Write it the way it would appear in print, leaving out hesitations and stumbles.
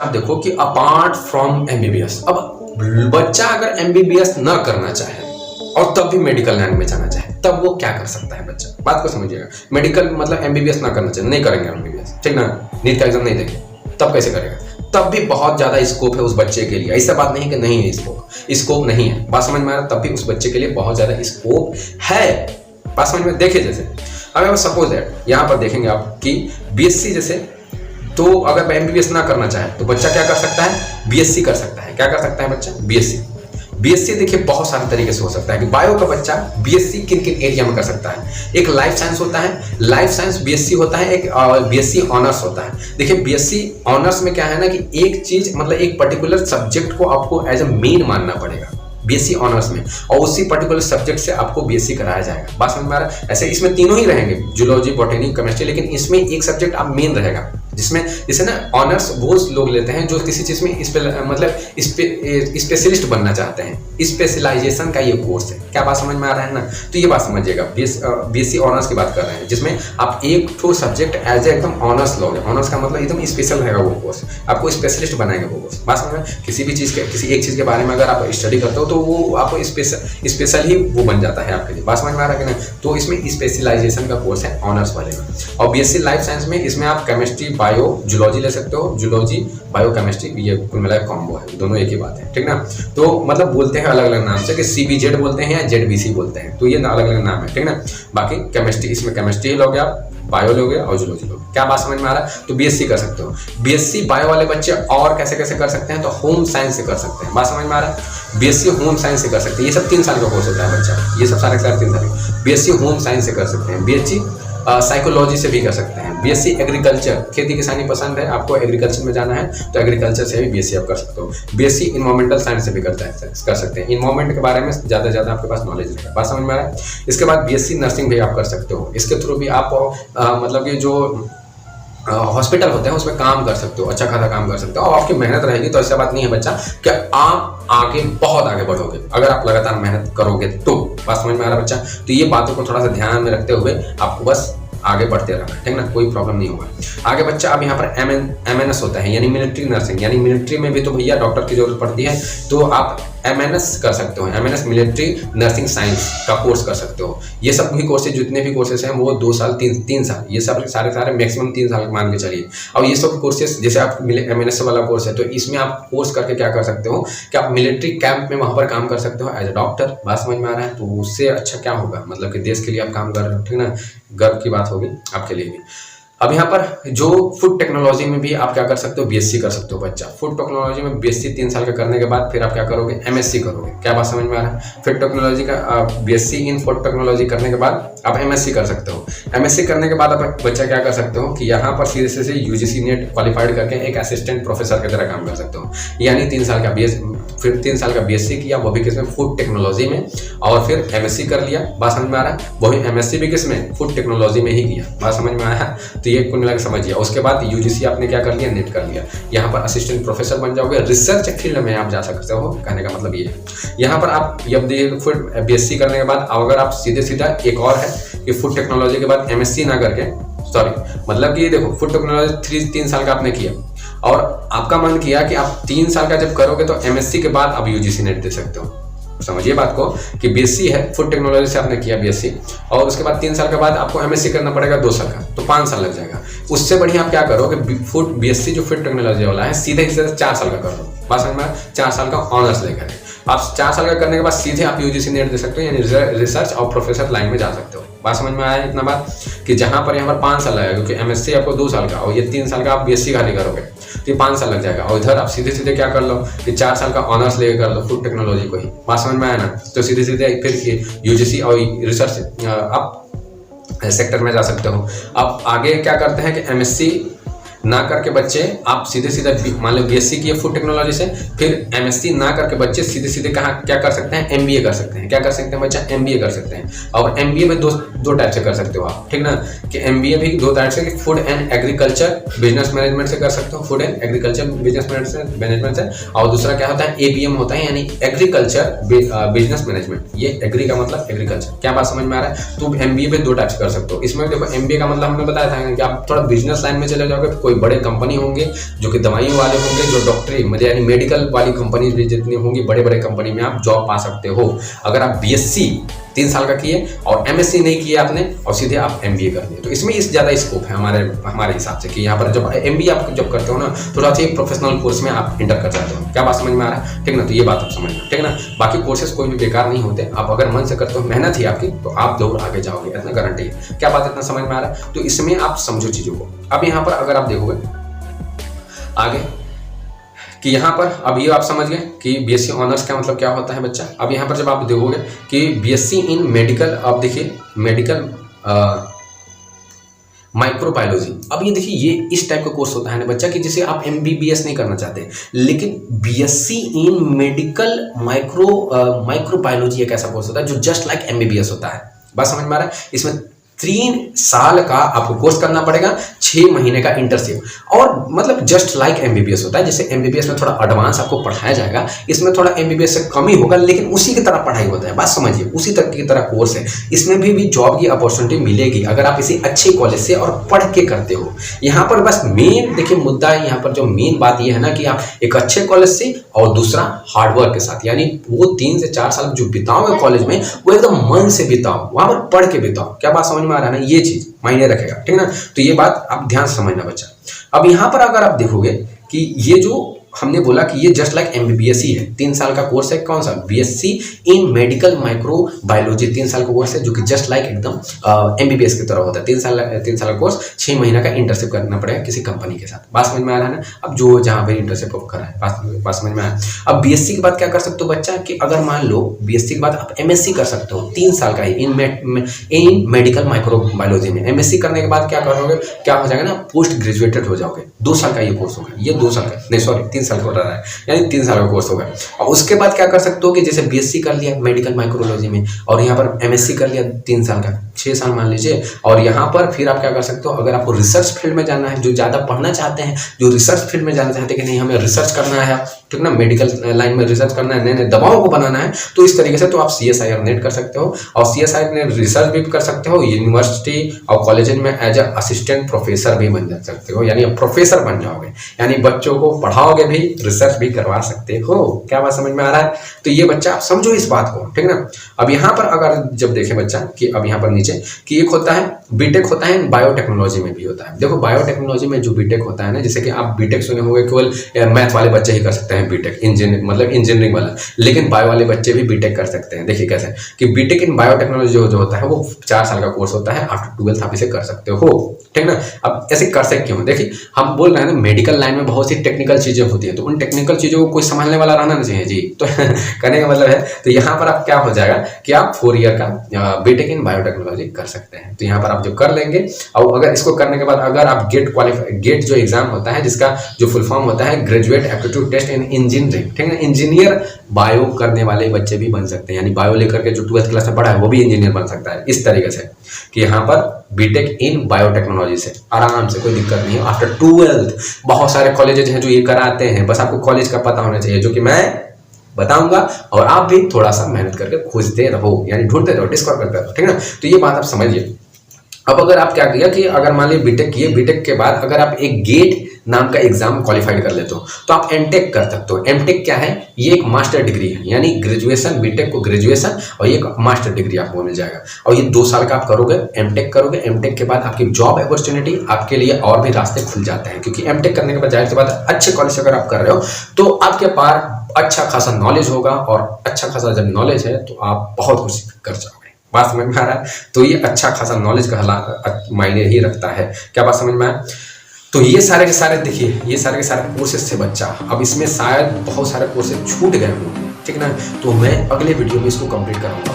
आप देखो कि अपार्ट फ्रॉम एमबीबीएस, अब बच्चा अगर एमबीबीएस ना करना चाहे और तब भी मेडिकल लाइन में जाना चाहे, तब वो क्या कर सकता है बच्चा? बात को समझिएगा। मेडिकल मतलब एमबीबीएस ना करना चाहिए, नहीं करेंगे एमबीबीएस, ठीक ना, नीट का एग्जाम नहीं देंगे, तब कैसे करेगा? तब भी बहुत ज्यादा स्कोप है उस बच्चे के लिए। ऐसा बात नहीं कि नहीं है स्कोप नहीं है, बात समझ में आ रहा? तब भी उस बच्चे के लिए बहुत ज्यादा स्कोप है। बात समझ में? देखिए जैसे अगर सपोज दैट यहाँ पर देखेंगे आप कि बीएससी जैसे, तो अगर एमबीबीएस ना करना चाहे तो बच्चा क्या कर सकता है? बीएससी कर सकता है। क्या कर सकता है बच्चा? बीएससी देखिए बहुत सारे तरीके से हो सकता है कि बायो का बच्चा बीएससी किन किन एरिया में कर सकता है। एक लाइफ साइंस होता है, लाइफ साइंस बीएससी होता है, एक बीएससी ऑनर्स होता है। देखिए बीएससी ऑनर्स में क्या है ना कि एक चीज मतलब एक पर्टिकुलर सब्जेक्ट को आपको एज अ मेन मानना पड़ेगा बीएससी ऑनर्स में, और उसी पर्टिकुलर सब्जेक्ट से आपको बीएससी कराया जाएगा। बात समझ में आ रहा है? ऐसे इसमें तीनों ही रहेंगे, जूलॉजी, बॉटनी, केमिस्ट्री, लेकिन इसमें एक सब्जेक्ट आप मेन रहेगा, जिसमें जैसे ना ऑनर्स वो लोग लेते हैं जो किसी चीज में मतलब स्पेशलिस्ट बनना चाहते हैं। स्पेशलाइजेशन का ये कोर्स है। क्या बात समझ में आ रहा है ना? तो ये बात समझिएगा, बीएससी ऑनर्स की बात कर रहे हैं, जिसमें आप एक ठो सब्जेक्ट एज एकदम ऑनर्स लोगे। ऑनर्स का मतलब एकदम स्पेशल रहेगा वो कोर्स, आपको स्पेशलिस्ट बनाएंगे वो कोर्स। बात समझ में? किसी भी चीज के किसी एक चीज के बारे में अगर आप स्टडी करते हो तो वो आपको स्पेशल ही वो बन जाता है आपके लिए। बात समझ में आ रहा है कि नहीं? तो इसमें स्पेशलाइजेशन का कोर्स है ऑनर्स वाले में। और बीएससी लाइफ साइंस में इसमें आप केमिस्ट्री, बायो, जूलॉजी ले सकते हो। जूलॉजी, बायो, केमिस्ट्री, ये कुल मिला कॉम्बो है, दोनों एक ही बात है, ठीक ना? तो मतलब बोलते हैं अलग अलग नाम से, कि सीबीजेड बोलते हैं या जेडबीसी बोलते हैं, तो ये अलग अलग नाम है, ठीक ना? बाकी केमिस्ट्री, इसमें केमिस्ट्री लोगे आप, बायो लोगे और जूलॉजी लोगे। क्या बात समझ में आ रहा है? तो बीएससी कर सकते हो। बीएससी बायो वाले बच्चे और कैसे कैसे कर सकते हैं? तो होम साइंस से कर सकते हैं। बात समझ में आ रहा है? बीएससी होम साइंस से कर सकते हैं। ये सब 3 साल का कोर्स होता है बच्चा, ये सब सारे 3 साल का। बीएससी होम साइंस से कर सकते हैं। बीएससी साइकोलॉजी से भी कर सकते हैं। बीएससी एग्रीकल्चर, खेती किसानी पसंद है, आपको एग्रीकल्चर में जाना है तो एग्रीकल्चर से भी बीएससी आप कर सकते हो। बीएससी इन्वायरमेंटल साइंस से भी कर सकते हैं। इन्वायरमेंट के बारे में ज़्यादा से ज़्यादा आपके पास नॉलेज रहेगा। बात समझ में आ रहा है? इसके बाद बीएससी नर्सिंग भी आप कर सकते हो। इसके थ्रू भी आप मतलब कि जो हॉस्पिटल होते हैं उसमें काम कर सकते हो, अच्छा खासा काम कर सकते हो, और आपकी मेहनत रहेगी तो ऐसा बात नहीं है बच्चा कि आप आगे बहुत आगे बढ़ोगे अगर आप लगातार मेहनत करोगे तो। बात समझ में आ रहा है बच्चा? तो ये बातों को थोड़ा सा ध्यान में रखते हुए आपको बस आगे बढ़ते रहना, ठीक ना? कोई प्रॉब्लम नहीं होगा आगे बच्चा। अब यहाँ पर एमएनएस होता है, यानी मिलिट्री नर्सिंग, यानी मिलिट्री में भी तो भैया डॉक्टर की जरूरत पड़ती है, तो आप एमएनएस कर सकते हो। एमएनएस मिलिट्री नर्सिंग साइंस का कोर्स कर सकते हो। ये सब भी कोर्सेज, जितने भी कोर्सेज हैं वो 2 साल 3 साल, ये सब सारे मैक्सिमम 3 साल मान के चलिए। और ये सब कोर्सेज जैसे आप एमएनएस वाला कोर्स है तो इसमें आप कोर्स करके क्या कर सकते हो कि आप मिलिट्री कैंप में वहाँ पर काम कर सकते हो एज ए डॉक्टर। बात समझ में आ रहा है? तो उससे अच्छा क्या होगा, मतलब कि देश के लिए आप काम कर रहे हो, ठीक ना? गर्व की बात होगी आपके लिए भी। अब यहाँ पर जो फूड टेक्नोलॉजी में भी आप क्या कर सकते हो? बीएससी कर सकते हो बच्चा। फूड टेक्नोलॉजी में बीएससी 3 साल का करने के बाद फिर आप क्या करोगे? एमएससी करोगे। क्या बात समझ में आ रहा है? फूड टेक्नोलॉजी का बीएससी इन फूड टेक्नोलॉजी करने के बाद आप एमएससी कर सकते हो। एमएससी करने के बाद आप बच्चा क्या कर सकते हो कि यहाँ पर सीधे से यूजीसी नेट क्वालिफाइड करके एक असिस्टेंट प्रोफेसर की तरह काम कर सकते हो। यानी 3 साल का फिर 3 साल का बीएससी किया, वो भी किसमें? फूड टेक्नोलॉजी में, और फिर एमएससी कर लिया। बात समझ में आ रहा है? वही एमएससी भी किसमें? फूड टेक्नोलॉजी में ही किया। बात समझ में आया? तो ये कुल मिला के समझिए। उसके बाद यूजीसी आपने क्या कर लिया? नेट कर लिया। यहाँ पर असिस्टेंट प्रोफेसर बन जाओगे, रिसर्च फील्ड में आप जा सकते हो। कहने का मतलब ये है। यहाँ पर आप जब फूड बीएससी करने के बाद अगर आप सीधा एक और है कि फूड टेक्नोलॉजी के बाद एमएससी ना करके, मतलब कि देखो फूड टेक्नोलॉजी 3 साल का आपने किया और आपका मन किया कि आप 3 साल का जब करोगे तो एमएससी के बाद आप यूजीसी नेट दे सकते हो। समझिए बात को कि बीएससी है, फूड टेक्नोलॉजी से आपने किया बीएससी, और उसके बाद 3 साल के बाद आपको एमएससी करना पड़ेगा 2 साल का, तो 5 साल लग जाएगा। उससे बढ़िया आप क्या करो कि फूड बीएससी जो फूड टेक्नोलॉजी वाला है सीधे 4 साल का कर लो। बात समझ में? 4 साल का ऑनर्स लेकर आप 4 साल का करने के बाद सीधे आप यूजीसी नेट दे सकते हो, यानी रिसर्च और प्रोफेसर लाइन में जा सकते हो। बात समझ में आया इतना बात कि जहां पर यहाँ पर 5 साल लगेगा, क्योंकि एमएससी आपको 2 साल का और ये 3 साल का आप बीएससी खाली करोगे तो ये 5 साल लग जाएगा। और इधर आप सीधे क्या कर लो कि 4 साल का ऑनर्स लेके कर लो फूड टेक्नोलॉजी को ही। बात समझ में आया ना? तो सीधे फिर यूजीसी और रिसर्च आप सेक्टर में जा सकते हो। आप आगे क्या करते हैं कि एमएससी ना करके बच्चे आप सीधे मान लो बीएससी किए फूड टेक्नोलॉजी से, फिर एमएससी ना करके बच्चे सीधे कहाँ क्या कर सकते हैं? एमबीए कर सकते हैं। क्या कर सकते हैं बच्चा? एमबीए कर सकते हैं। और एमबीए में दो टाइप से कर सकते हो आप, ठीक ना? कि एमबीए भी 2 टाइप से, कि food and agriculture business management से कर सकते हो, food and agriculture business management से। और दूसरा क्या होता है? एबीएम होता है, यानी एग्रीकल्चर बिजनेस मैनेजमेंट। ये एग्री का मतलब एग्रीकल्चर। क्या बात समझ में आ रहा है? तो एमबीए में 2 टाइप से कर सकते हो। इसमें देखो एमबीए का मतलब हमने बताया था कि आप थोड़ा बिजनेस लाइन में चले जाओगे कोई बड़े कंपनी होंगे जो कि दवाइयों वाले होंगे, जो डॉक्टरी मतलब यानी मेडिकल वाली कंपनी भी जितनी होंगी, बड़े बड़े कंपनी में आप जॉब पा सकते हो अगर आप बीएससी 3 साल का किए और एमएससी नहीं किया आपने और सीधे आप एमबीए कर लिए। तो इसमें इस ज़्यादा स्कोप है हमारे हिसाब से कि यहाँ पर जब एमबीए आप जब करते हो ना, थोड़ा सा प्रोफेशनल कोर्स में आप इंटर कर जाते हो। क्या बात समझ में आ रहा है? ठीक ना? तो ये बात आप समझना, ठीक ना? बाकी कोर्सेज कोई भी बेकार नहीं होते, आप अगर मन से करते हो, मेहनत ही आपकी, तो आप जरूर आगे जाओगे, इतना गारंटी है। क्या बात इतना समझ में आ रहा है? तो इसमें आप समझो चीज़ों को। अब यहाँ पर अगर आप देखोगे आगे कि यहाँ पर अब ये आप समझ गए कि बीएससी ऑनर्स का मतलब क्या होता है बच्चा। अब यहाँ पर जब आप देखोगे कि बीएससी इन मेडिकल, अब देखिए मेडिकल माइक्रोबायोलॉजी, अब ये देखिए ये इस टाइप का कोर्स होता है ना बच्चा कि जिसे आप एमबीबीएस नहीं करना चाहते, लेकिन बीएससी इन मेडिकल माइक्रोबायोलॉजी एक ऐसा कोर्स होता है जो जस्ट लाइक एमबीबीएस होता है। बात समझ में आ रहा है? इसमें 3 साल का आपको कोर्स करना पड़ेगा, 6 महीने का इंटर्नशिप, और मतलब जस्ट लाइक एमबीबीएस होता है। जैसे एमबीबीएस में थोड़ा एडवांस आपको पढ़ाया जाएगा, इसमें थोड़ा एमबीबीएस से कम ही होगा, लेकिन उसी की तरह पढ़ाई होता है। बात समझिए, उसी तरह की तरह कोर्स है। इसमें भी जॉब की अपॉर्चुनिटी मिलेगी अगर आप इसी अच्छे कॉलेज से और पढ़ के करते हो। यहाँ पर बस मेन देखिए मुद्दा है, यहाँ पर जो मेन बात यह है ना कि आप एक अच्छे कॉलेज से और दूसरा हार्डवर्क के साथ, यानी वो 3 से 4 साल जो बिताओगे कॉलेज में वो एकदम मन से बिताओ, वहां पर पढ़ के बिताओ। क्या बात समझ में आ रहा है ना? ये चीज मायने रखेगा, ठीक ना? तो ये बात आप ध्यान से समझना बच्चा। अब यहाँ पर अगर आप देखोगे कि ये जो हमने बोला कि ये जस्ट लाइक एमबीबीएस ही है, 3 साल का कोर्स है। कौन सा? बीएससी इन मेडिकल माइक्रोबायोलॉजी 3 साल का कोर्स है, जो कि जस्ट लाइक एकदम एमबीबीएस की तरह होता है। 3 साल का कोर्स, 6 महीने का इंटर्नशिप करना पड़ेगा किसी कंपनी के साथ। बात समझ में आ रहा है ना? अब जो जहाँ पे इंटर्नशिप करा है, बात समझ में आया। अब बीएससी के बाद क्या कर सकते हो बच्चा कि अगर मान लो बीएससी के बाद आप एमएससी कर सकते हो 3 साल का ही इन मेडिकल माइक्रोबायोलॉजी में। एमएससी करने के बाद क्या करोगे, क्या हो जाएगा ना, पोस्ट ग्रेजुएटेड हो जाओगे। 2 साल का ये कोर्स होगा, ये 2 साल का नहीं, सॉरी 3 साल का हो रहा है, यानी 3 साल का कोर्स होगा। और उसके बाद क्या कर सकते हो कि जैसे बीएससी कर लिया मेडिकल माइक्रोबायोलॉजी में और यहाँ पर एमएससी कर लिया 3 साल का, 6 साल मान लीजिए, और यहाँ पर फिर आप क्या कर सकते हो, अगर आपको रिसर्च फील्ड में जाना है, जो ज़्यादा पढ़ना चाहते हैं, जो रिसर्च फील्ड में जाना चाहते हैं कि नहीं हमें रिसर्च करना है, ठीक ना, मेडिकल लाइन में रिसर्च करना है, नए नए दवाओं को बनाना है, तो इस तरीके से तो आप CSIR नेट कर सकते हो और CSIR नेट रिसर्च भी कर सकते हो। यूनिवर्सिटी और कॉलेज में एज अ असिस्टेंट प्रोफेसर भी बन सकते हो, यानी प्रोफेसर बन जाओगे, यानी बच्चों को पढ़ाओगे भी, रिसर्च भी करवा सकते हो। क्या बात समझ में आ रहा है? तो ये बच्चा आप समझो इस बात को, ठीक ना। अब यहाँ पर अगर जब देखें बच्चा कि अब यहाँ पर नीचे कि एक होता है बीटेक होता है, बायोटेक्नोलॉजी में भी होता है। देखो बायोटेक्नोलॉजी में जो बीटेक होता है ना, जैसे कि आप बीटेक सुने होंगे केवल मैथ वाले बच्चे ही कर सकते हैं बीटेक, इंजीनियरिंग वाला, लेकिन बायो वाले बच्चे भी बीटेक कर सकते हैं। देखिए कैसे कि बीटेक इन बायोटेक्नोलॉजी जो होता है वो 4 साल का कोर्स होता है, आफ्टर 12th आप इसे कर सकते हो, ठीक ना। अब ऐसे कर सकते क्यों? देखिए हम बोल रहे हैं ना मेडिकल लाइन में बहुत सी टेक्निकल चीजें होती है, तो उन टेक्निकल चीजों को कोई संभालने वाला रहना चाहिए जी। तो करने का मतलब है, तो यहाँ पर आप क्या हो जाएगा कि आप 4 ईयर का बीटेक इन बायोटेक्नोलॉजी कर सकते हैं। तो यहाँ पर आप जब कर लेंगे और अगर इसको करने के बाद अगर आप गेट जो एग्जाम होता है, जिसका जो फुल फॉर्म होता है graduate aptitude test in engineering, ठीक है, इंजीनियर बायो करने वाले बच्चे भी बन सकते हैं, यानी बायो लेकर के जो 12th क्लास में पढ़ा है वो भी इंजीनियर बन सकता है। इस तरीके से कि यहाँ पर बीटेक इन बायोटेक्नोलॉजी से आराम से, कोई दिक्कत नहीं है। आफ्टर 12th बहुत सारे कॉलेजेस हैं जो ये कराते हैं, बस आपको कॉलेज का पता होना चाहिए, जो कि मैं बताऊंगा, और आप भी थोड़ा सा मेहनत करके खोजते रहो, यानी ढूंढते रहो, डिस्कवर करते रहो, ठीक है ना। तो ये बात आप समझिए। अब अगर आप क्या किया कि अगर मान लीजिए बीटेक किए, बीटेक के बाद अगर आप एक गेट नाम का एग्जाम क्वालिफाइड कर लेते हो तो आप एमटेक कर सकते हो। एमटेक क्या है? ये एक मास्टर डिग्री है, यानी ग्रेजुएशन, बीटेक को ग्रेजुएशन और ये मास्टर डिग्री आपको मिल जाएगा, और ये 2 साल का आप करोगे, एमटेक करोगे। एमटेक के बाद आपकी जॉब अपॉर्चुनिटी आपके लिए और भी रास्ते खुल जाते हैं, क्योंकि एमटेक करने के बाद जाहिर सी बात अच्छे कॉलेज से अगर आप कर रहे हो तो आपके पास अच्छा खासा नॉलेज होगा, और अच्छा खासा जब नॉलेज है तो आप बहुत कुछ कर जाओगे। बात समझ में आ रहा है? तो ये अच्छा खासा नॉलेज का मायने ही रखता है। क्या बात समझ में आया? तो ये सारे के सारे देखिए, ये सारे के सारे कोर्सेज थे बच्चा। अब इसमें शायद बहुत सारे कोर्सेज छूट गए होंगे, ठीक ना, तो मैं अगले वीडियो में इसको कंप्लीट करूंगा।